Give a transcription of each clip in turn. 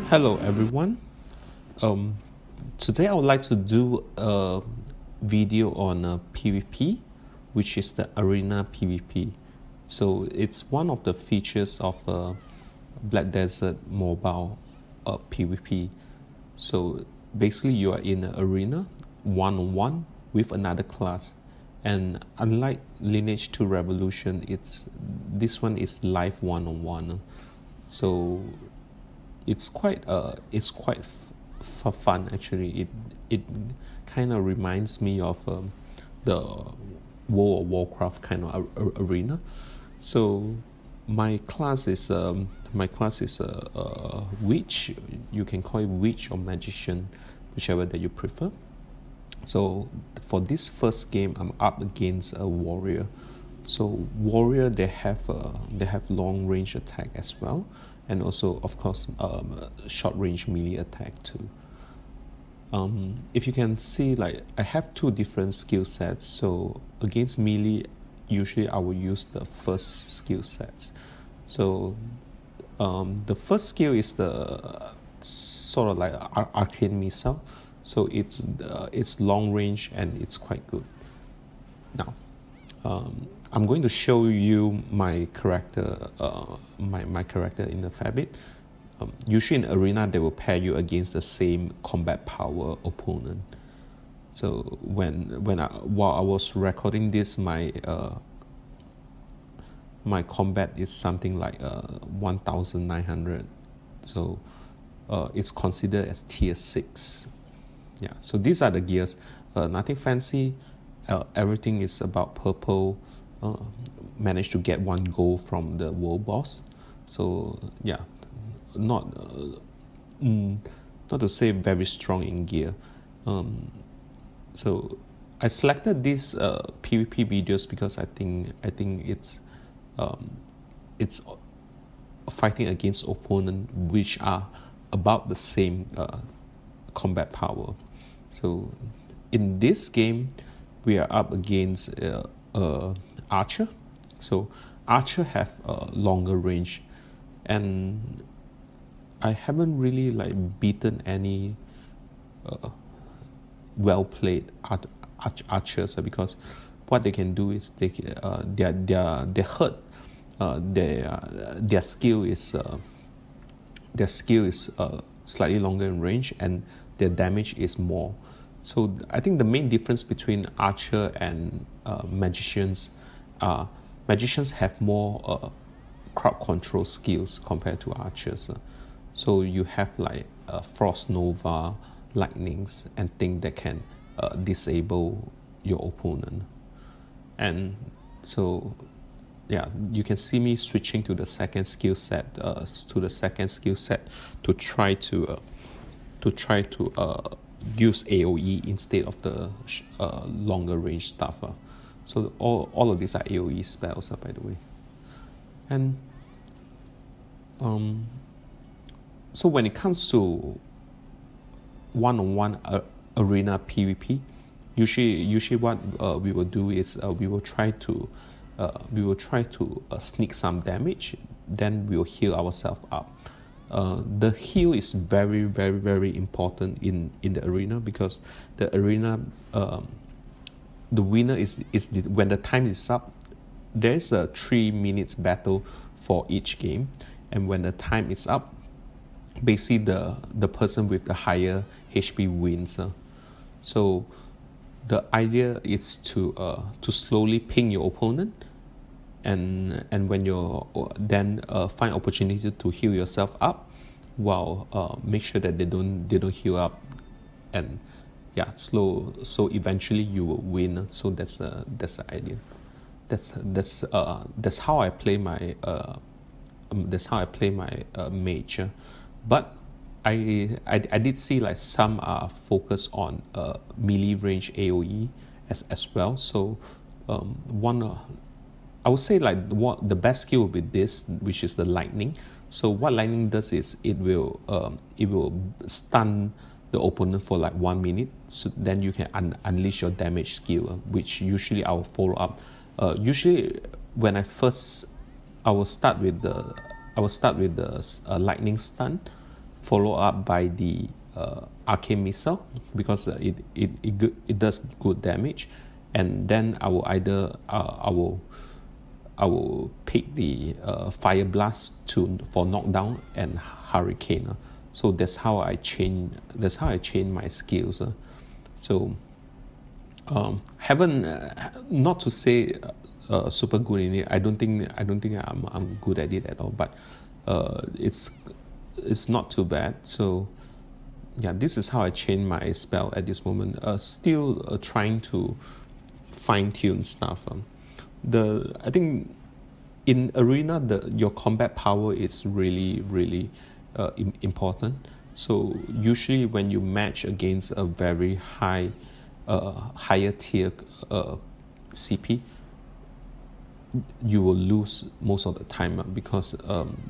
Hello everyone. Um, Today I would like to do a video on PvP, which is the arena PvP. So it's one of the features of Black Desert mobile PvP. So basically you are in an arena one-on-one with another class, and unlike Lineage 2 Revolution, this one is live one-on-one. So it's quite fun actually. It kind of reminds me of the World of Warcraft kind of arena. So my class is witch. You can call it witch or magician, whichever that you prefer. So for this first game, I'm up against a warrior. So warrior, they have long range attack as well, and also of course short range melee attack too. If you can see, like I have two different skill sets. So against melee, usually I will use the first skill sets. So the first skill is the sort of like arcane missile. So it's long range and it's quite good. Now, I'm going to show you my character, my character in a fair bit. Usually in arena, they will pair you against the same combat power opponent. So while I was recording this, my combat is something like 1,900. So it's considered as tier 6. Yeah. So these are the gears. Nothing fancy. Everything is about purple. Managed to get one gold from the world boss. So yeah, not to say very strong in gear. So I selected these PvP videos because I think it's fighting against opponents which are about the same combat power. So in this game, we are up against archer. So archer have a longer range, and I haven't really like beaten any well played archers, because what they can do is they hurt. Their skill is slightly longer in range, and their damage is more. So I think the main difference between archer and magicians are magicians have more crowd control skills compared to archers. So you have like frost nova, lightnings, and things that can disable your opponent. And so yeah, you can see me switching to the second skill set to try to use AoE instead of the longer range stuff. So all of these are AoE spells, by the way. And so when it comes to one-on-one arena PvP, usually what we will do is we will try to sneak some damage, then we'll heal ourselves up. The heal is very, very, very important in the arena, because the arena, the winner is when the time is up. There's a 3 minutes battle for each game, and when the time is up, basically the person with the higher HP wins. So the idea is to slowly ping your opponent, and when you're then find opportunity to heal yourself up, while make sure that they don't heal up, and yeah, slow. So eventually you will win. So that's the idea. That's how I play my mage. But I did see like some are focused on melee range AoE as well. So I would say like the best skill would be this, which is the lightning. So what lightning does is it will stun the opponent for like 1 minute. So then you can unleash your damage skill, which usually I will follow up. Usually when I will start with the lightning stun, follow up by the arcane missile, because it does good damage, and then I will either I will pick the fire blast for knockdown and hurricane. So that's how I change my skills. So haven't not to say super good in it. I don't think I'm good at it at all. But it's not too bad. So yeah, this is how I change my spell at this moment. Still trying to fine tune stuff. I think in arena your combat power is really important. So usually when you match against a very higher tier CP, you will lose most of the time because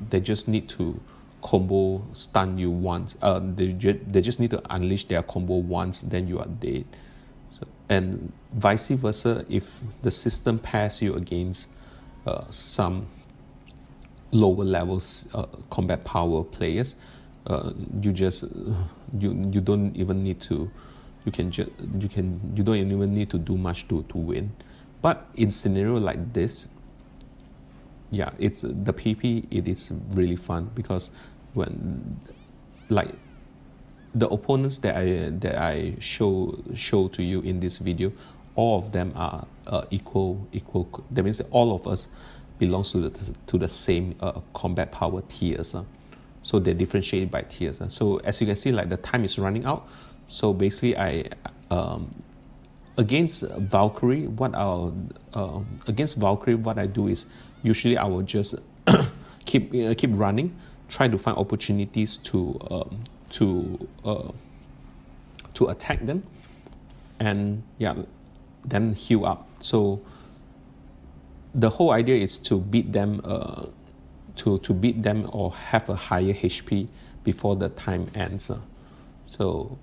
they just need to combo stun you once. They just need to unleash their combo once, then you are dead. So, and vice versa, if the system pairs you against some lower levels combat power players, you don't even need to you don't even need to do much to win. But in scenario like this, yeah, it's the PvP. It is really fun because when like the opponents that I show to you in this video, all of them are equal. That means all of us belongs to the same combat power tiers. So they're differentiated by tiers. So as you can see, like the time is running out. So basically, against Valkyrie, what I do is usually I will just keep running, try to find opportunities to attack them, and yeah, then heal up. So the whole idea is to beat them, to beat them or have a higher HP before the time ends. So.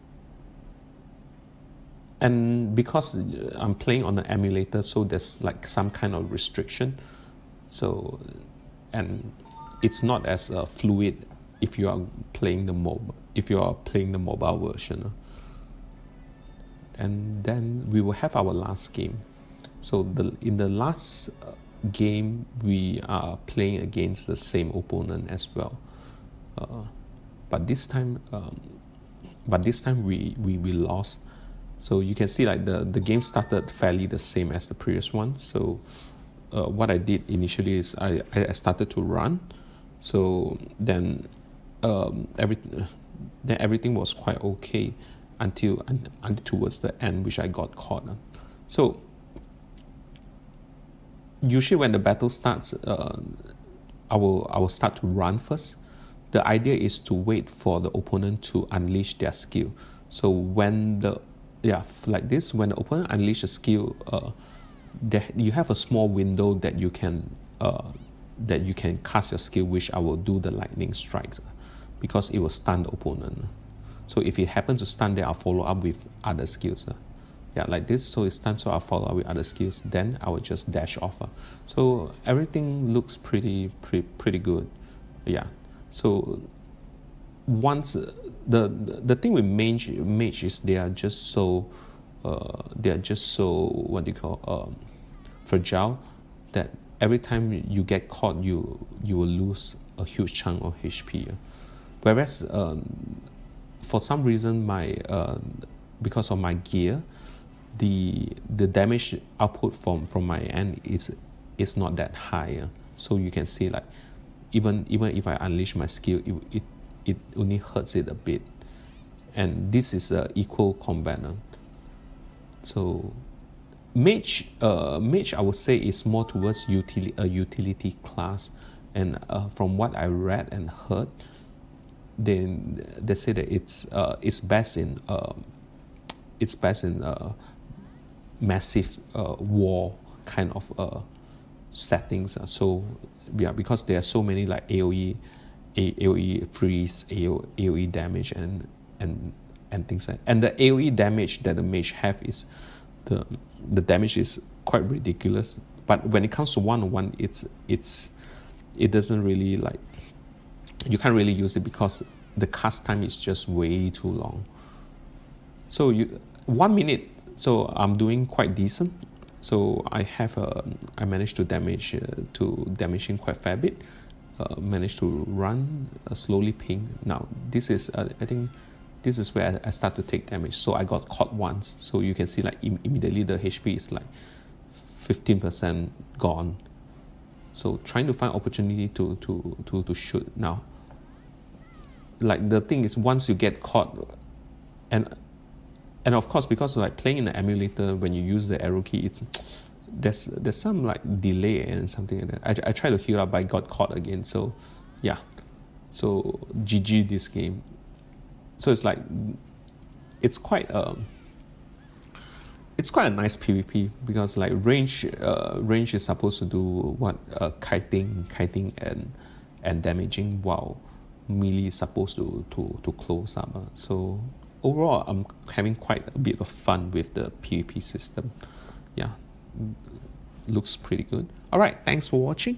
And because I'm playing on an emulator, so there's like some kind of restriction. So, and it's not as fluid if you are playing the mobile version. And then we will have our last game. So in the last game, we are playing against the same opponent as well. But this time we lost. So you can see like the game started fairly the same as the previous one. So what I did initially is I started to run. So then everything was quite okay until towards the end, which I got caught. So usually when the battle starts, I will start to run first. The idea is to wait for the opponent to unleash their skill. So when like this, when the opponent unleashes a skill, you have a small window that you can cast your skill, which I will do the lightning strikes, because it will stun the opponent. So if it happens to stun, then I'll follow up with other skills. Yeah, like this. So it stuns, so I'll follow up with other skills. Then I will just dash off. So everything looks pretty good. Yeah. So once the thing with mage is they are just so what do you call fragile, that every time you get caught you will lose a huge chunk of HP. Whereas for some reason because of my gear, the damage output from my end is not that high. So you can see like even if I unleash my skill, it only hurts it a bit, and this is equal combat. So mage I would say is more towards a utility class, and from what I read and heard, then they say that it's best in massive war kind of settings. So yeah, because there are so many like AoE freeze, AoE damage, and things like. And the AoE damage that the mage have is the damage is quite ridiculous. But when it comes to one-on-one, it doesn't really like, you can't really use it because the cast time is just way too long. So 1 minute, so I'm doing quite decent. So I managed to damage him quite a fair bit. Managed to run slowly ping. Now this is I think this is where I start to take damage. So I got caught once. So you can see like immediately the HP is like 15% gone. So trying to find opportunity to shoot now. Like the thing is, once you get caught, and of course, because like playing in the emulator, when you use the arrow key, there's some like delay and something like that. I tried to heal up, but I got caught again. So yeah, so GG this game. So it's like it's quite a nice PvP, because like range is supposed to do what, kiting and damaging, while melee is supposed to close up. So overall, I'm having quite a bit of fun with the PvP system. Yeah, looks pretty good. All right, thanks for watching.